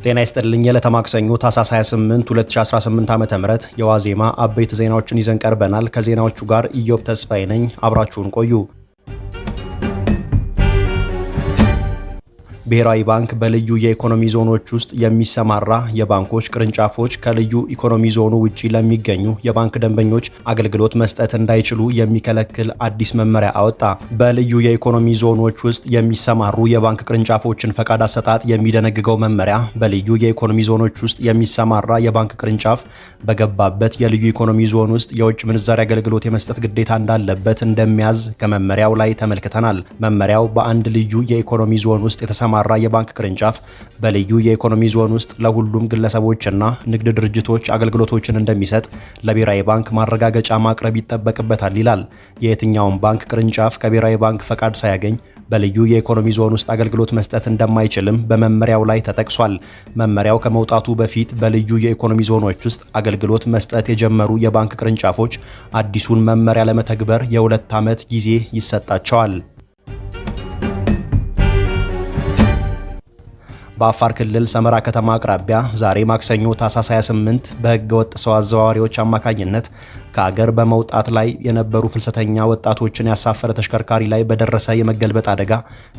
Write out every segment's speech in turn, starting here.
ጤና ይስጥልኝ። የዕለተ ማክሰኞ ታህሳስ 28 2018 ዓ.ም የዋዜማ አበይት ዜናዎችን ይዘን ቀርበናል። ከዜናዎቹ ጋር ኢዮብ ተስፋዬ ነኝ። አብራችሁን ቆዩ። ብሔራዊ ባንክ በልዩ የኢኮኖሚ ዞኖች ውስጥ የሚሰማራ የባንኮች ቅርንጫፎች ከልዩ ኢኮኖሚ ዞኑ ውጪ ለሚገኙ የባንክ ደንበኞች አገልግሎት መስጠት እንዳይችሉ የሚከለክል አዲስ መመሪያ አወጣ። በልዩ የኢኮኖሚ ዞኖች ውስጥ የሚሰማሩ የባንክ ቅርንጫፎችን ፈቃድ አሰጣጥ የሚደነግገው መመሪያ በልዩ የኢኮኖሚ ዞኖች ውስጥ የሚሰማራ የባንክ ቅርንጫፍ በገባበት የልዩ ኢኮኖሚ ዞን ውስጥ የውጭ ምንዛሪ አገልግሎት የመስጠት ግዴታ እንዳለበት እንደሚያዝ ከመመሪያው ላይ ተመልክተናል። መመሪያው በአንድ ልዩ የኢኮኖሚ ዞን ውስጥ የተሰማራ የባንክ ቅርንጫፍ በልዩ የኢኮኖሚ ዞን ውስጥ ለሁሉም ግለሰቦችና ንግድ ድርጅቶች አገልግሎቶችን እንደሚሰጥ ለብሔራዊ ባንክ ማረጋገጫ ማቅረብ ይጠበቅበታል ይላል። የየትኛውም ባንክ ቅርንጫፍ ከብሔራዊ ባንክ ፈቃድ ሳያገኝ በልዩ የኢኮኖሚ ዞን ውስጥ አገልግሎት መስጠት እንደማይችልም በመመሪያው ላይ ተጠቅሷል። መመሪያው ከመውጣቱ በፊት በልዩ የኢኮኖሚ ዞኖች ውስጥ አገልግሎት መስጠት የጀመሩ የባንክ ቅርንጫፎች አዲሱን መመሪያ ለመተግበር የ2 ዓመት ጊዜ ይሰጣቸዋል። በአፋር ክልል ሰመራ ከተማ አቅራቢያ ዛሬ ማክሰኞ ታህሳስ 28 በሕገ ወጥ ሰው አዘዋዋሪዎች አማካኝነት ከአገር በመውጣት ላይ የነበሩ ፍልሰተኛ ወጣቶችን ያሳፈረ ተሽከርካሪ ላይ በደረሰ የመገልበጥ አደጋ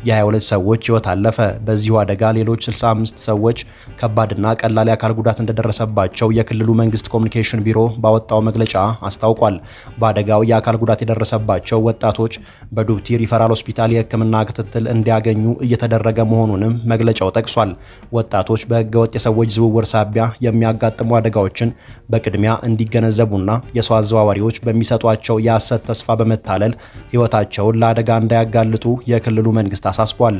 የ22 ሰዎች ሕይወት አለፈ። በዚሁ አደጋ ሌሎች 65 ሰዎች ከባድና ቀላል የአካል ጉዳት እንደደረሰባቸው የክልሉ መንግስት ኮሚኒኬሽን ቢሮ ባወጣው መግለጫ አስታውቋል። በአደጋው የአካል ጉዳት የደረሰባቸው ወጣቶች በዱብቲ ሪፈራል ሆስፒታል የሕክምና ክትትል እንዲያገኙ እየተደረገ መሆኑንም መግለጫው ጠቅሷል። ወጣቶች በህገወጥ የሰዎች ዝውውር ሳቢያ የሚያጋጥሙ አደጋዎችን በቅድሚያ እንዲገነዘቡና የሰው አዘዋዋሪዎች በሚሰጧቸው የሐሰት ተስፋ በመታለል ህይወታቸውን ለአደጋ እንዳያጋልጡ የክልሉ መንግስት አሳስቧል።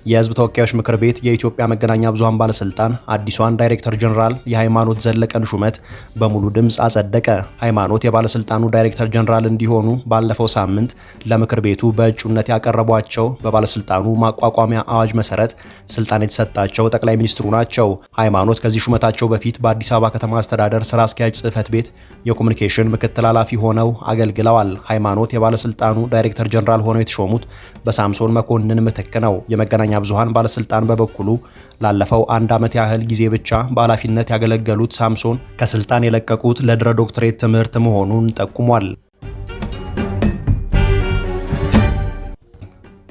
የህዝብ ተወካዮች ምክር ቤት የኢትዮጵያ መገናኛ ብዙሃን ባለስልጣን አዲሷን ዳይሬክተር ጀነራል የሃይማኖት ዘለቀን ሹመት በሙሉ ድምፅ አጸደቀ። ሃይማኖት የባለስልጣኑ ዳይሬክተር ጀነራል እንዲሆኑ ባለፈው ሳምንት ለምክር ቤቱ በእጩነት ያቀረቧቸው በባለስልጣኑ ማቋቋሚያ አዋጅ መሰረት ስልጣን የተሰጣቸው ጠቅላይ ሚኒስትሩ ናቸው። ሃይማኖት ከዚህ ሹመታቸው በፊት በአዲስ አበባ ከተማ አስተዳደር ስራ አስኪያጅ ጽህፈት ቤት የኮሚኒኬሽን ምክትል ኃላፊ ሆነው አገልግለዋል። ሃይማኖት የባለስልጣኑ ዳይሬክተር ጀነራል ሆነው የተሾሙት በሳምሶን መኮንን ምትክ ነው። የመገናኛ ብዙሃን ባለስልጣን በበኩሉ ላለፈው 1 ዓመት ያህል ጊዜ ብቻ በኃላፊነት ያገለገሉት ሳምሶን ከስልጣን የለቀቁት ለድህረ ዶክትሬት ትምህርት መሆኑን ጠቁሟል።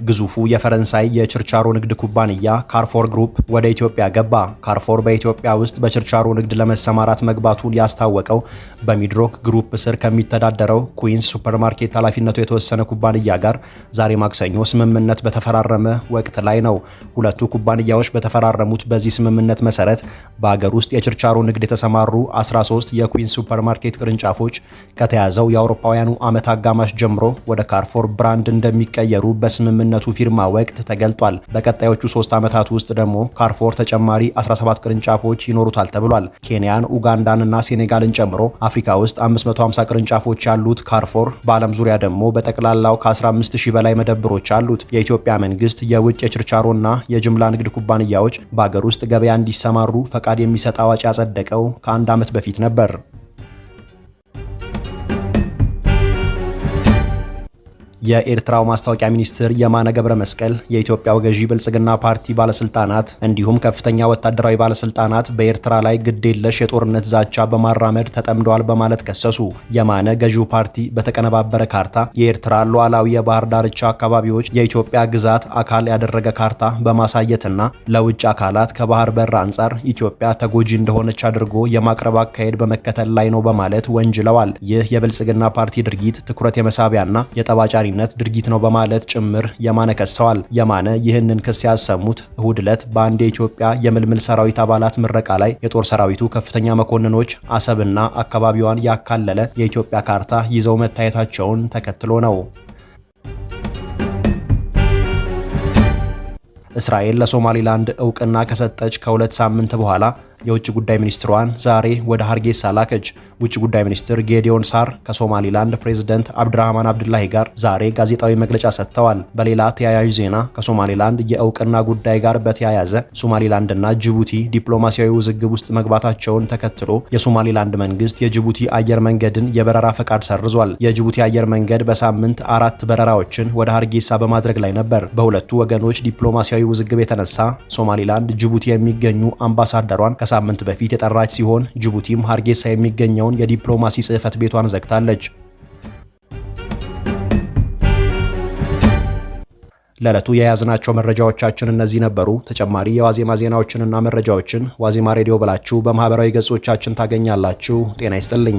ግዙፉ የፈረንሳይ የችርቻሮ ንግድ ኩባንያ ካርፎር ግሩፕ ወደ ኢትዮጵያ ገባ። ካርፎር በኢትዮጵያ ውስጥ በችርቻሮ ንግድ ለመሰማራት መግባቱን ያስታወቀው በሚድሮክ ግሩፕ ስር ከሚተዳደረው ኩዊንስ ሱፐርማርኬት ኃላፊነቱ የተወሰነ ኩባንያ ጋር ዛሬ ማክሰኞ ስምምነት በተፈራረመ ወቅት ላይ ነው። ሁለቱ ኩባንያዎች በተፈራረሙት በዚህ ስምምነት መሰረት በአገር ውስጥ የችርቻሮ ንግድ የተሰማሩ 13 የኩዊንስ ሱፐርማርኬት ቅርንጫፎች ከተያዘው የአውሮፓውያኑ ዓመት አጋማሽ ጀምሮ ወደ ካርፎር ብራንድ እንደሚቀየሩ በስምምነቱ ፊርማ ወቅት ተገልጧል። በቀጣዮቹ 3 ዓመታት ውስጥ ደግሞ ካርፎር ተጨማሪ 17 ቅርንጫፎች ይኖሩታል ተብሏል። ኬንያን፣ ኡጋንዳን እና ሴኔጋልን ጨምሮ አፍሪካ ውስጥ 550 ቅርንጫፎች ያሉት ካርፎር በዓለም ዙሪያ ደግሞ በጠቅላላው ከ15000 በላይ መደብሮች አሉት። የኢትዮጵያ መንግስት የውጭ የችርቻሮና የጅምላ ንግድ ኩባንያዎች በአገር ውስጥ ገበያ እንዲሰማሩ ፈቃድ የሚሰጥ አዋጅ ያጸደቀው ከ1 ዓመት በፊት ነበር። የኤርትራው ማስታወቂያ ሚኒስትር የማነ ገብረ መስቀል የኢትዮጵያው ገዢ ብልጽግና ፓርቲ ባለስልጣናት እንዲሁም ከፍተኛ ወታደራዊ ባለስልጣናት በኤርትራ ላይ ግዴለሽ የጦርነት ዛቻ በማራመድ ተጠምደዋል በማለት ከሰሱ። የማነ ገዢው ፓርቲ በተቀነባበረ ካርታ የኤርትራ ሉዓላዊ የባህር ዳርቻ አካባቢዎች የኢትዮጵያ ግዛት አካል ያደረገ ካርታ በማሳየትና ለውጭ አካላት ከባህር በር አንጻር ኢትዮጵያ ተጎጂ እንደሆነች አድርጎ የማቅረብ አካሄድ በመከተል ላይ ነው በማለት ወንጅለዋል። ይህ የብልጽግና ፓርቲ ድርጊት ትኩረት የመሳቢያና የጠባጫሪ ድርጊት ነው በማለት ጭምር የማነ ከሰዋል። የማነ ይህንን ክስ ያሰሙት እሁድ ዕለት በአንድ የኢትዮጵያ የምልምል ሰራዊት አባላት ምረቃ ላይ የጦር ሰራዊቱ ከፍተኛ መኮንኖች አሰብና አካባቢዋን ያካለለ የኢትዮጵያ ካርታ ይዘው መታየታቸውን ተከትሎ ነው። እስራኤል ለሶማሊላንድ እውቅና ከሰጠች ከ2 ሳምንት በኋላ የውጭ ጉዳይ ሚኒስትሯን ዛሬ ወደ ሀርጌሳ ላከች። ውጭ ጉዳይ ሚኒስትር ጌዲዮን ሳር ከሶማሊላንድ ፕሬዝዳንት አብድራህማን አብዱላሂ ጋር ዛሬ ጋዜጣዊ መግለጫ ሰጥተዋል። በሌላ ተያያዥ ዜና ከሶማሊላንድ የእውቅና ጉዳይ ጋር በተያያዘ ሶማሊላንድና ጅቡቲ ዲፕሎማሲያዊ ውዝግብ ውስጥ መግባታቸውን ተከትሎ የሶማሊላንድ መንግስት የጅቡቲ አየር መንገድን የበረራ ፈቃድ ሰርዟል። የጅቡቲ አየር መንገድ በሳምንት 4 በረራዎችን ወደ ሀርጌሳ በማድረግ ላይ ነበር። በሁለቱ ወገኖች ዲፕሎማሲያዊ ውዝግብ የተነሳ ሶማሊላንድ ጅቡቲ የሚገኙ አምባሳደሯን ከሳምንት በፊት የጠራች ሲሆን ጅቡቲም ሀርጌሳ የሚገኘውን የዲፕሎማሲ ጽሕፈት ቤቷን ዘግታለች። ለዕለቱ የያዝናቸው መረጃዎቻችን እነዚህ ነበሩ። ተጨማሪ የዋዜማ ዜናዎችንና መረጃዎችን ዋዜማ ሬዲዮ ብላችሁ በማህበራዊ ገጾቻችን ታገኛላችሁ። ጤና ይስጥልኝ።